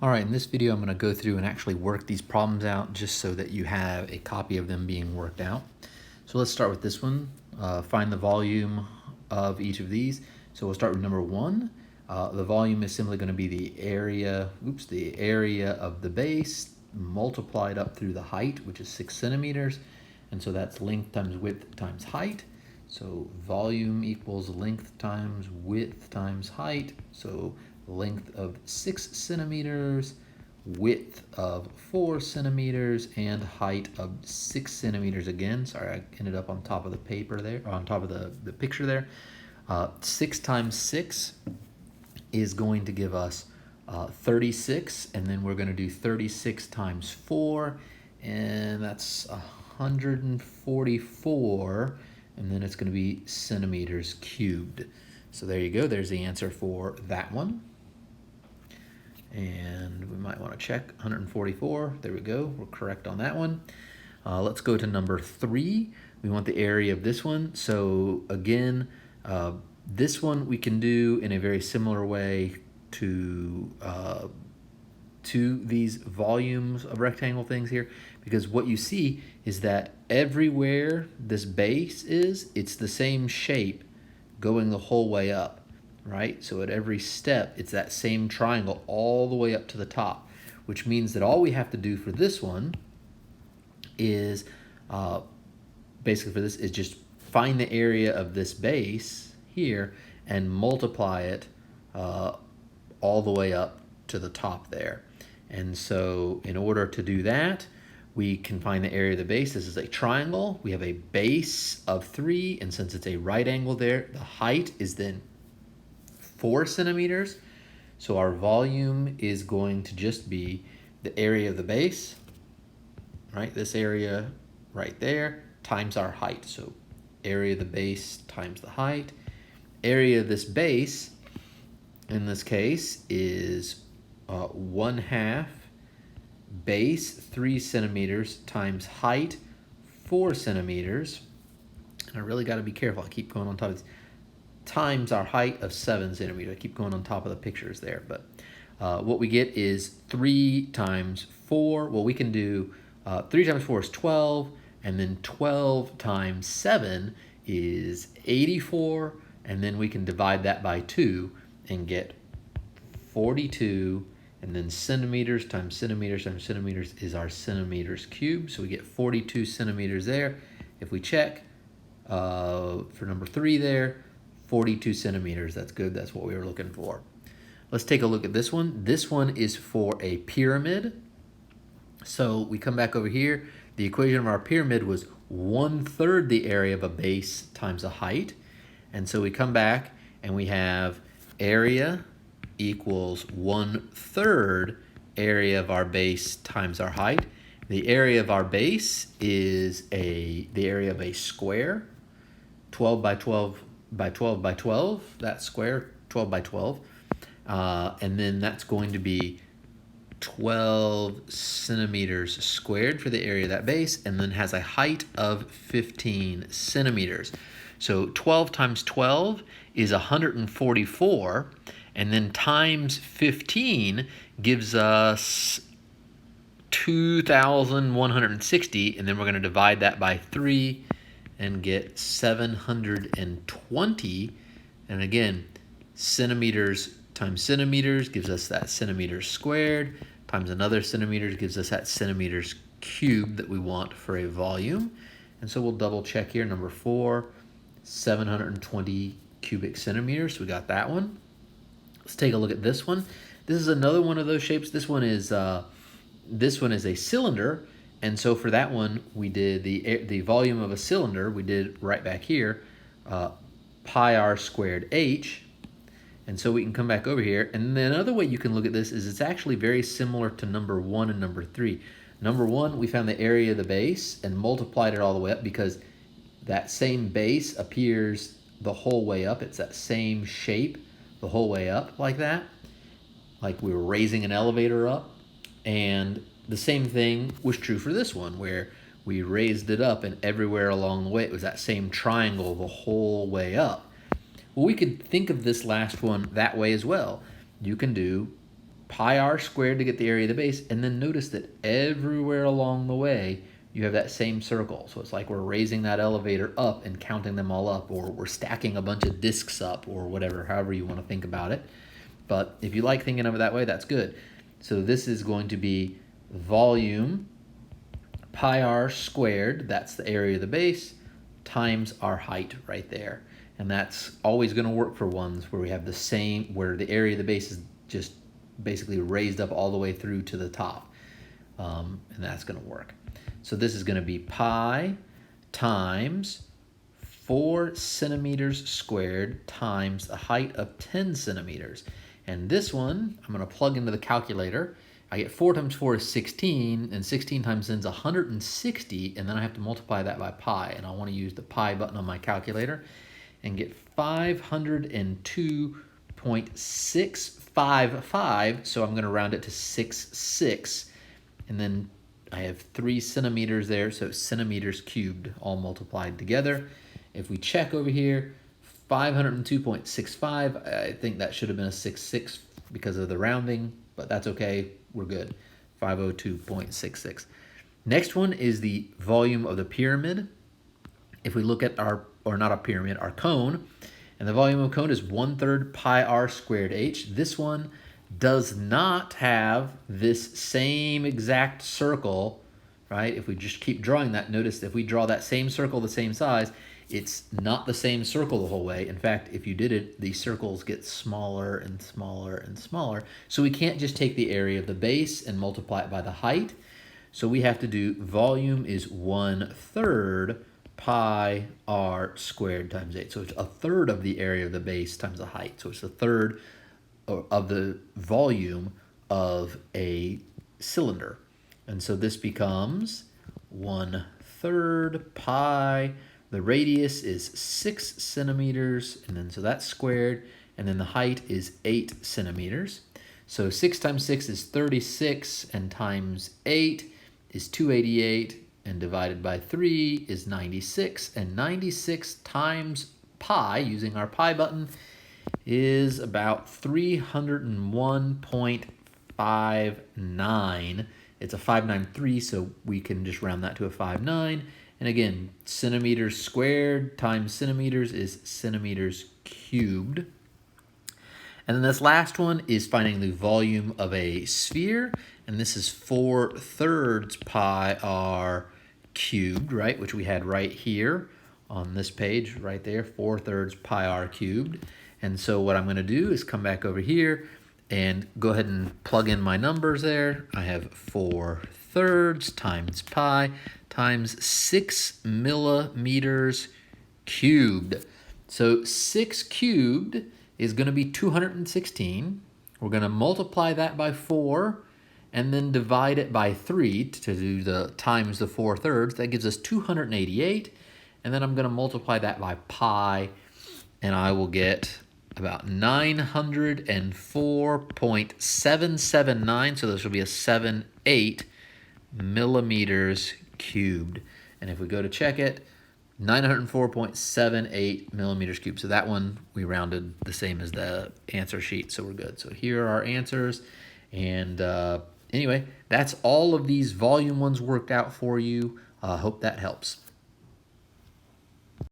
All right, in this video, I'm going to go through and actually work these problems out just so that you have a copy of them being worked out. So let's start with this one. Find the volume of each of these. So we'll start with number one. The volume is simply going to be the area of the base multiplied up through the height, which is 6 centimeters. And so that's length times width times height. So volume equals length times width times height. So length of 6 centimeters, width of 4 centimeters, and height of 6 centimeters again. Sorry, I ended up on top of the paper there, or on top of the picture there. 6 times 6 is going to give us 36, and then we're going to do 36 times 4, and that's 144, and then it's going to be centimeters cubed. So there you go, there's the answer for that one. And we might want to check 144. There we go, we're correct on that one. Let's go to number 3. We want the area of this one. So again, this one we can do in a very similar way to these volumes of rectangle things here, because what you see is that everywhere this base is, it's the same shape going the whole way up, right? So at every step, it's that same triangle all the way up to the top, which means that all we have to do for this one is, basically for this, is just find the area of this base here and multiply it all the way up to the top there. And so in order to do that, we can find the area of the base. This is a triangle. We have a base of 3, and since it's a right angle there, the height is then 4 centimeters. So our volume is going to just be the area of the base, right? This area right there times our height. So area of the base times the height. Area of this base, in this case, is 1/2 base 3 centimeters times height 4 centimeters. And I really got to be careful. I keep going on top of this. Times our height of 7 centimeters. I keep going on top of the pictures there. But what we get is 3 times 4. Well, we can do 3 times 4 is 12. And then 12 times 7 is 84. And then we can divide that by 2 and get 42. And then centimeters times centimeters times centimeters is our centimeters cubed. So we get 42 centimeters there. If we check for number 3 there, 42 centimeters. That's good. That's what we were looking for. Let's take a look at this one. This one is for a pyramid. So we come back over here. The equation of our pyramid was 1/3 the area of a base times a height. And so we come back and we have area equals 1/3 area of our base times our height. The area of our base is the area of a square, 12 by 12 by 12 by 12, that square, 12 by 12. And then that's going to be 12 centimeters squared for the area of that base, and then has a height of 15 centimeters. So 12 times 12 is 144, and then times 15 gives us 2,160, and then we're going to divide that by 3 and get 720. And again, centimeters times centimeters gives us that centimeters squared, times another centimeters gives us that centimeters cubed that we want for a volume. And so we'll double check here. Number 4, 720 cubic centimeters. We got that one. Let's take a look at this one. This is another one of those shapes. This one is a cylinder, and so for that one we did the volume of a cylinder. We did right back here, pi r squared h, and so we can come back over here. And then another way you can look at this is it's actually very similar to number 1 and number 3. Number 1, we found the area of the base and multiplied it all the way up because that same base appears the whole way up. It's that same shape the whole way up like that, like we were raising an elevator up. And the same thing was true for this one, where we raised it up and everywhere along the way it was that same triangle the whole way up. Well, we could think of this last one that way as well. You can do pi r squared to get the area of the base, and then notice that everywhere along the way you have that same circle. So it's like we're raising that elevator up and counting them all up, or we're stacking a bunch of discs up, or whatever, however you want to think about it. But if you like thinking of it that way, that's good. So this is going to be volume pi r squared, that's the area of the base, times our height right there. And that's always going to work for ones where we have the same, where the area of the base is just basically raised up all the way through to the top. And that's going to work. So this is going to be pi times 4 centimeters squared times the height of 10 centimeters. And this one, I'm going to plug into the calculator. I get 4 times 4 is 16, and 16 times 10 is 160, and then I have to multiply that by pi. And I want to use the pi button on my calculator and get 502.655, so I'm going to round it to 66, and then I have 3 centimeters there, so it's centimeters cubed all multiplied together. If we check over here, 502.65, I think that should have been a 66 because of the rounding, but that's okay, we're good. 502.66. Next one is the volume of the pyramid. If we look at our, or not a pyramid, our cone, and the volume of cone is 1/3 pi r squared h. This one does not have this same exact circle, right? If we just keep drawing that, notice if we draw that same circle the same size, it's not the same circle the whole way. In fact, if you did it, the circles get smaller and smaller and smaller. So we can't just take the area of the base and multiply it by the height. So we have to do volume is 1/3 pi r squared times 8. So it's 1/3 of the area of the base times the height. So it's 1/3 of the volume of a cylinder. And so this becomes 1/3 pi. The radius is 6 centimeters, and then so that's squared, and then the height is 8 centimeters. So 6 times 6 is 36, and times 8 is 288, and divided by 3 is 96, and 96 times pi, using our pi button, is about 301.59. It's a 593, so we can just round that to a 59. And again, centimeters squared times centimeters is centimeters cubed. And then this last one is finding the volume of a sphere, and this is 4/3 pi r cubed, right, which we had right here on this page right there, 4/3 pi r cubed. And so what I'm going to do is come back over here and go ahead and plug in my numbers there. I have 4/3 times pi times 6 millimeters cubed. So 6 cubed is going to be 216. We're going to multiply that by 4 and then divide it by 3 to do the times the 4/3. That gives us 288. And then I'm going to multiply that by pi, and I will get about 904.779. So this will be a 78 millimeters cubed. And if we go to check it, 904.78 millimeters cubed. So that one we rounded the same as the answer sheet, so we're good. So here are our answers. And anyway, that's all of these volume ones worked out for you. Hope that helps.